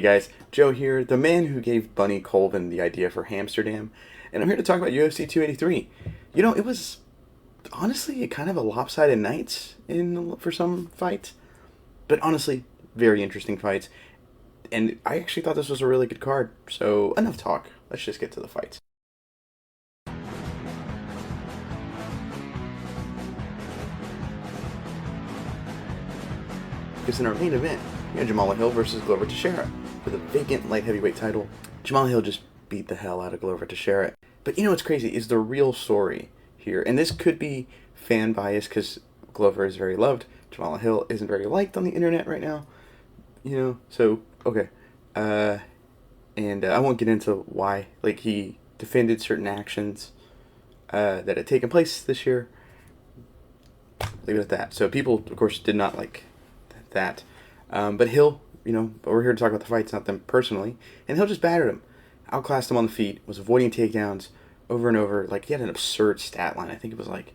Hey guys, Joe here, the man who gave Bunny Colvin the idea for Hamsterdam, and I'm here to talk about UFC 283. You know, it was honestly kind of a lopsided night for some fights, but honestly, very interesting fights. And I actually thought this was a really good card. So enough talk. Let's just get to the fights. Because in our main event, we had Jamahal Hill versus Glover Teixeira for the vacant light heavyweight title. Jamahal Hill just beat the hell out of Glover Teixeira. But you know what's crazy is the real story here. And this could be fan bias because Glover is very loved. Jamahal Hill isn't very liked on the internet right now. You know, so, okay. I won't get into why. Like, he defended certain actions that had taken place this year. Leave it at that. So people, of course, did not like that. But Hill, you know, we're here to talk about the fights, not them personally. And Hill just battered him. Outclassed him on the feet, was avoiding takedowns over and over. Like, he had an absurd stat line. I think it was like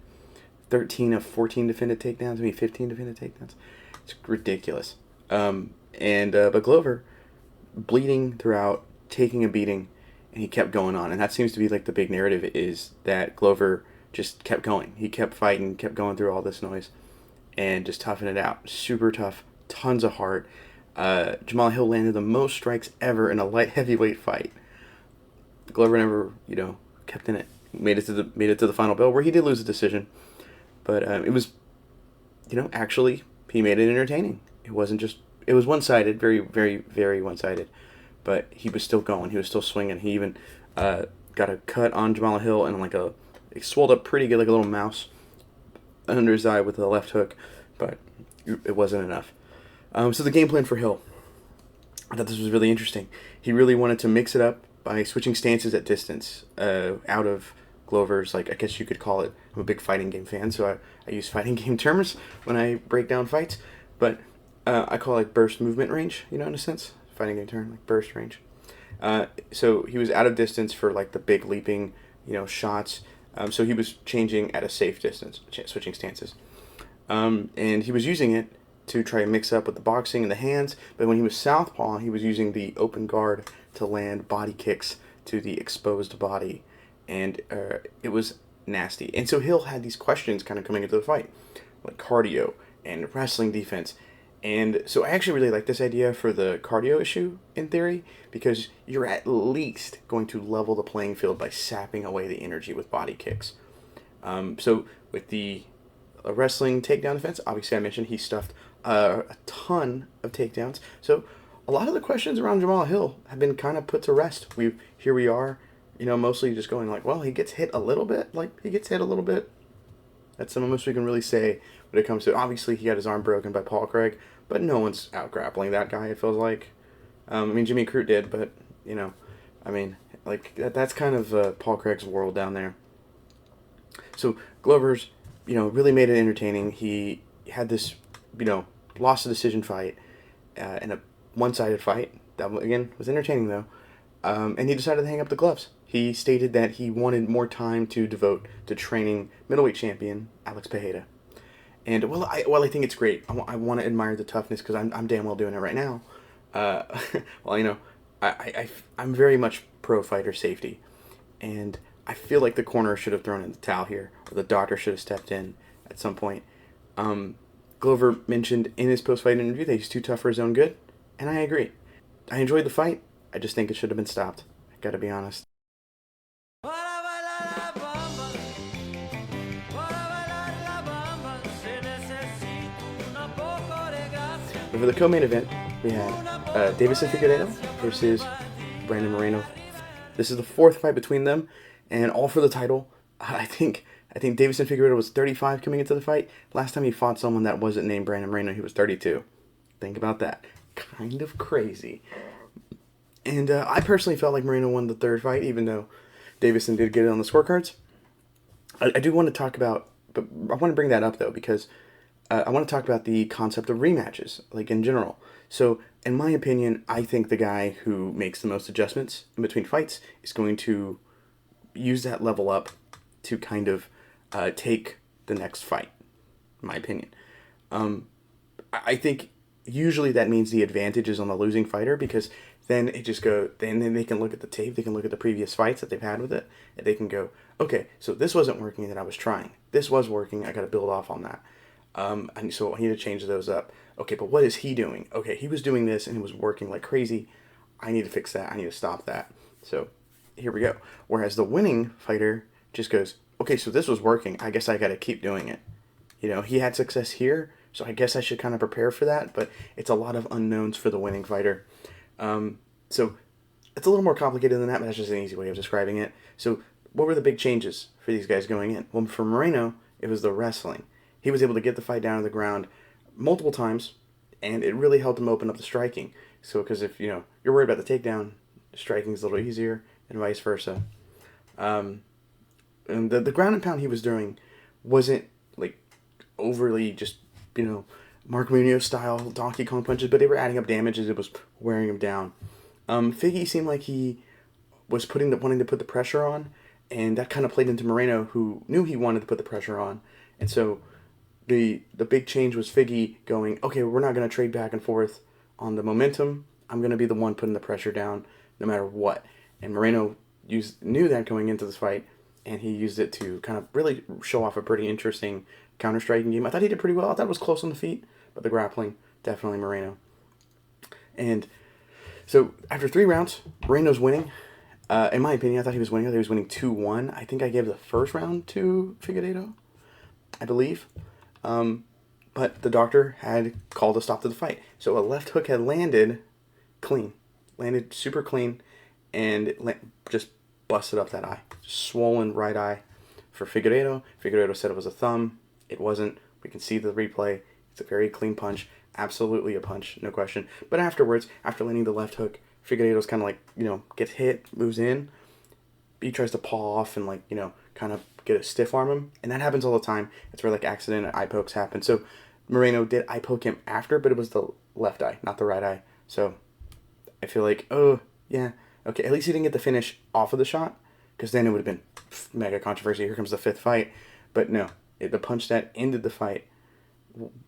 13 of 14 defended takedowns, maybe 15 defended takedowns. It's ridiculous. But Glover, bleeding throughout, taking a beating, and he kept going on. And that seems to be like the big narrative is that Glover just kept going. He kept fighting, kept going through all this noise, and just toughing it out. Super tough, tons of heart. Jamahal Hill landed the most strikes ever in a light heavyweight fight. Glover never, you know, kept in it. Made it to the final bell where he did lose the decision, but it was, you know, actually he made it entertaining. It wasn't just. It was one-sided, very, very, very one-sided, but he was still going. He was still swinging. He even got a cut on Jamahal Hill and it swelled up pretty good, like a little mouse under his eye with a left hook, but it wasn't enough. So the game plan for Hill, I thought this was really interesting. He really wanted to mix it up by switching stances at distance, out of Glover's, like, I guess you could call it. I'm a big fighting game fan, so I use fighting game terms when I break down fights, but I call it burst movement range, you know, in a sense. Fighting game term, like burst range. So he was out of distance for, like, the big leaping, you know, shots. So he was changing at a safe distance, switching stances. And he was using it to try and mix up with the boxing and the hands, but when he was southpaw, he was using the open guard to land body kicks to the exposed body, and it was nasty. And so Hill had these questions kind of coming into the fight, like cardio and wrestling defense. And so I actually really like this idea for the cardio issue in theory, because you're at least going to level the playing field by sapping away the energy with body kicks. So with the wrestling takedown defense, obviously I mentioned he stuffed a ton of takedowns. So a lot of the questions around Jamahal Hill have been kind of put to rest. Here we are, you know, mostly just going like, well, he gets hit a little bit. That's the most we can really say when it comes to, obviously he got his arm broken by Paul Craig, but no one's out grappling that guy, it feels like. I mean, Jimmy Crute did, but, you know, I mean, like, that's kind of Paul Craig's world down there. So Glover's, you know, really made it entertaining. He had this, you know, lost a decision fight in a one-sided fight. That, again, was entertaining, though. And he decided to hang up the gloves. He stated that he wanted more time to devote to training middleweight champion Alex Pereira. And while I think it's great, I want to admire the toughness because I'm damn well doing it right now. Well, you know, I'm very much pro fighter safety, and I feel like the corner should have thrown in the towel here, or the doctor should have stepped in at some point. Glover mentioned in his post-fight interview that he's too tough for his own good, and I agree. I enjoyed the fight. I just think it should have been stopped. I gotta be honest. But for the co-main event, we had Deivison Figueiredo versus Brandon Moreno. This is the fourth fight between them, and all for the title. I think Deivison Figueiredo was 35 coming into the fight. Last time he fought someone that wasn't named Brandon Moreno, he was 32. Think about that. Kind of crazy. And I personally felt like Moreno won the third fight, even though Deivison did get it on the scorecards. I do want to talk about, but I want to bring that up, though, because I want to talk about the concept of rematches, like in general. So, in my opinion, I think the guy who makes the most adjustments in between fights is going to use that level up to kind of take the next fight, in my opinion. I think usually that means the advantage is on the losing fighter because then it just go. Then they can look at the tape. They can look at the previous fights that they've had with it, and they can go, okay, so this wasn't working that I was trying. This was working. I got to build off on that. And so I need to change those up. Okay, but what is he doing? Okay, he was doing this and it was working like crazy. I need to fix that. I need to stop that. So here we go. Whereas the winning fighter just goes, okay, so this was working. I guess I got to keep doing it. You know, he had success here, so I guess I should kind of prepare for that. But it's a lot of unknowns for the winning fighter. So it's a little more complicated than that, but that's just an easy way of describing it. So what were the big changes for these guys going in? Well, for Moreno, it was the wrestling. He was able to get the fight down to the ground multiple times, and it really helped him open up the striking. So, because if you're worried about the takedown, striking is a little easier, and vice versa. And the ground and pound he was doing wasn't like overly just Mark Munoz style Donkey Kong punches, but they were adding up damage as it was wearing him down. Figgy seemed like he was wanting to put the pressure on, and that kind of played into Moreno, who knew he wanted to put the pressure on, and so the big change was Figgy going, okay, we're not going to trade back and forth on the momentum. I'm going to be the one putting the pressure down no matter what. And Moreno knew that going into this fight, and he used it to kind of really show off a pretty interesting counter-striking game. I thought he did pretty well. I thought it was close on the feet, but the grappling, definitely Moreno. And so after 3 rounds, Moreno's winning. In my opinion, I thought he was winning. I thought he was winning 2-1. I think I gave the first round to Figueiredo, I believe. But the doctor had called a stop to the fight. So a left hook had landed clean. Landed super clean, and it just busted up that eye. Swollen right eye for Figueiredo. Figueiredo said it was a thumb. It wasn't. We can see the replay. It's a very clean punch. Absolutely a punch, no question. But afterwards, after landing the left hook, Figueiredo's kind of like, gets hit, moves in. He tries to paw off and kind of get a stiff arm him, and that happens all the time. It's where accident eye pokes happen. So Moreno did eye poke him after, but it was the left eye, not the right eye. So I feel like, oh yeah, okay, at least he didn't get the finish off of the shot, because then it would have been mega controversy. Here comes the 5th fight. But no, the punch that ended the fight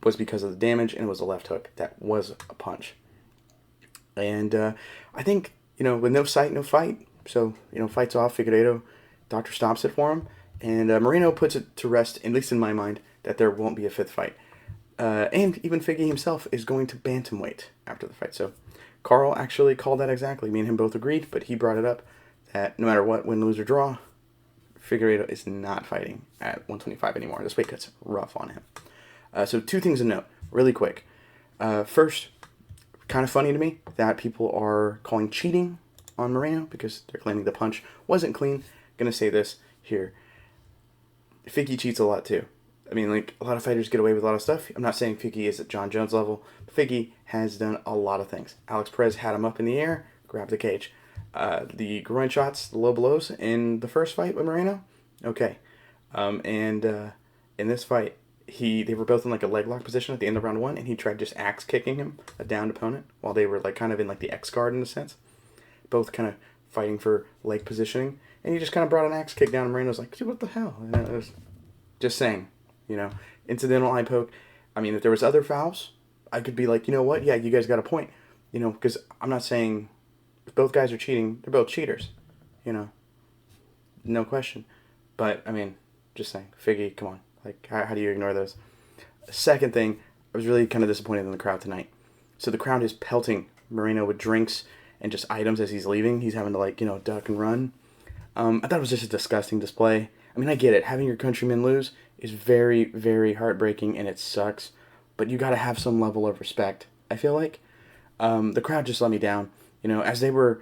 was because of the damage, and it was a left hook. That was a punch. And I think, with no sight, no fight. So, fights off, Figueiredo, doctor stops it for him. And Moreno puts it to rest, at least in my mind, that there won't be a 5th fight. And even Figgy himself is going to bantamweight after the fight. So Carl actually called that exactly. Me and him both agreed, but he brought it up that no matter what, win, lose, or draw, Figueiredo is not fighting at 125 anymore. This weight cut's rough on him. So 2 things to note, really quick. First, kind of funny to me that people are calling cheating on Moreno because they're claiming the punch wasn't clean. Gonna say this here. Figgy cheats a lot too. I mean, a lot of fighters get away with a lot of stuff. I'm not saying Figgy is at John Jones level, but Figgy has done a lot of things. Alex Perez had him up in the air, grabbed the cage. The groin shots, the low blows in the first fight with Moreno, okay. And in this fight, they were both in a leg lock position at the end of round 1, and he tried just axe kicking him, a downed opponent, while they were kind of in the X guard in a sense. Both kind of fighting for leg positioning, and he just kind of brought an axe kick down, and Moreno's like, dude, what the hell? And it was just saying, incidental eye poke. I mean, if there was other fouls, I could be like, you know what? Yeah, you guys got a point. Because I'm not saying if both guys are cheating, they're both cheaters. No question. But, I mean, just saying, Figgy, come on. How do you ignore those? Second thing, I was really kind of disappointed in the crowd tonight. So the crowd is pelting Moreno with drinks and just items as he's leaving. He's having to, duck and run. I thought it was just a disgusting display. I mean, I get it. Having your countrymen lose is very, very heartbreaking, and it sucks. But you got to have some level of respect, I feel like. The crowd just let me down. As they were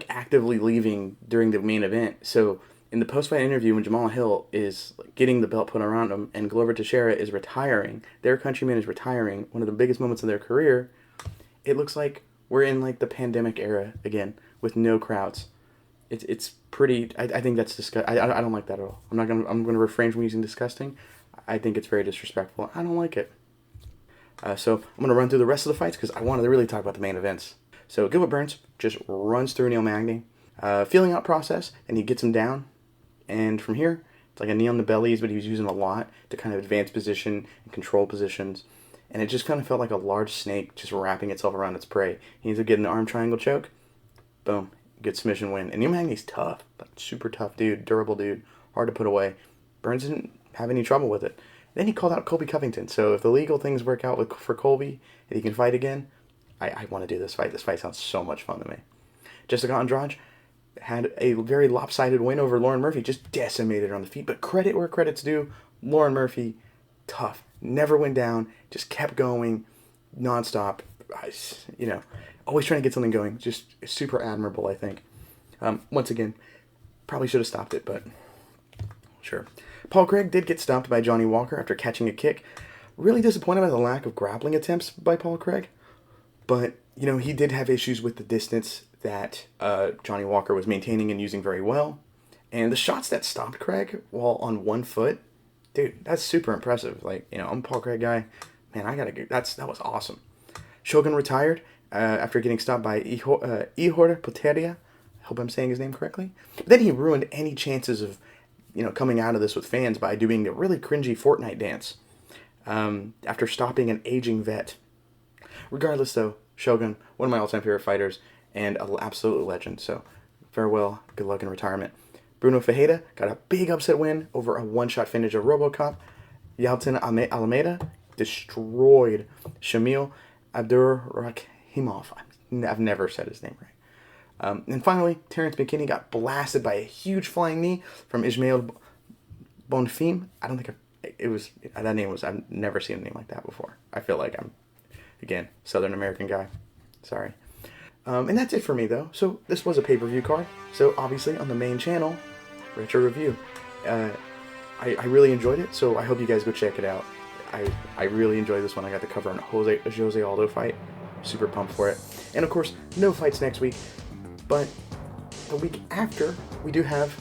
actively leaving during the main event. So in the post-fight interview, when Jamahal Hill is getting the belt put around him and Glover Teixeira is retiring, their countryman is retiring, one of the biggest moments of their career, it looks like we're in the pandemic era again with no crowds. It's pretty. I think that's disgusting. I don't like that at all. I'm gonna refrain from using disgusting. I think it's very disrespectful. I don't like it. So I'm gonna run through the rest of the fights because I wanted to really talk about the main events. So Gilbert Burns just runs through Neal Magny, feeling out process, and he gets him down. And from here, it's like a knee on the bellies, but he was using a lot to kind of advance position and control positions. and it just kind of felt like a large snake just wrapping itself around its prey. He ends up getting an arm triangle choke. Boom. Good submission win. And Neal Magny's tough. Like, super tough dude. Durable dude. Hard to put away. Burns didn't have any trouble with it. Then he called out Colby Covington. So if the legal things work out for Colby and he can fight again, I want to do this fight. This fight sounds so much fun to me. Jessica Andrade had a very lopsided win over Lauren Murphy. Just decimated her on the feet. But credit where credit's due. Lauren Murphy, tough. Never went down. Just kept going nonstop. Always trying to get something going. Just super admirable, I think. Once again, probably should have stopped it, but sure. Paul Craig did get stopped by Johnny Walker after catching a kick. Really disappointed by the lack of grappling attempts by Paul Craig. But, he did have issues with the distance that Johnny Walker was maintaining and using very well. And the shots that stopped Craig while on one foot, dude, that's super impressive. Like, I'm a Paul Craig guy. Man, that was awesome. Shogun retired after getting stopped by Ihor Poteria. I hope I'm saying his name correctly. But then he ruined any chances of, coming out of this with fans by doing a really cringy Fortnite dance after stopping an aging vet. Regardless, though, Shogun, one of my all-time favorite fighters, and an absolute legend. So, farewell, good luck in retirement. Bruno Ferreira got a big upset win over a one-shot finish of RoboCop. Yaltin Alameda destroyed Shamil Abdurrahimov. I've never said his name right. And finally, Terrence McKinney got blasted by a huge flying knee from Ismail Bonfim. I don't think I've never seen a name like that before. I feel like I'm, again, Southern American guy. Sorry. And that's it for me, though. So this was a pay-per-view card. So obviously on the main channel, Retro Review. I really enjoyed it, so I hope you guys go check it out. I really enjoyed this one. I got to cover a Jose Aldo fight. Super pumped for it. And of course, no fights next week. But the week after, we do have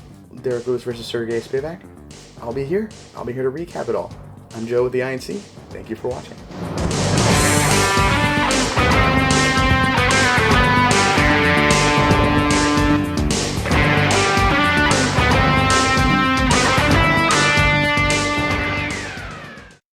Derek Lewis versus Sergey Spivak. I'll be here to recap it all. I'm Joe with the INC. Thank you for watching.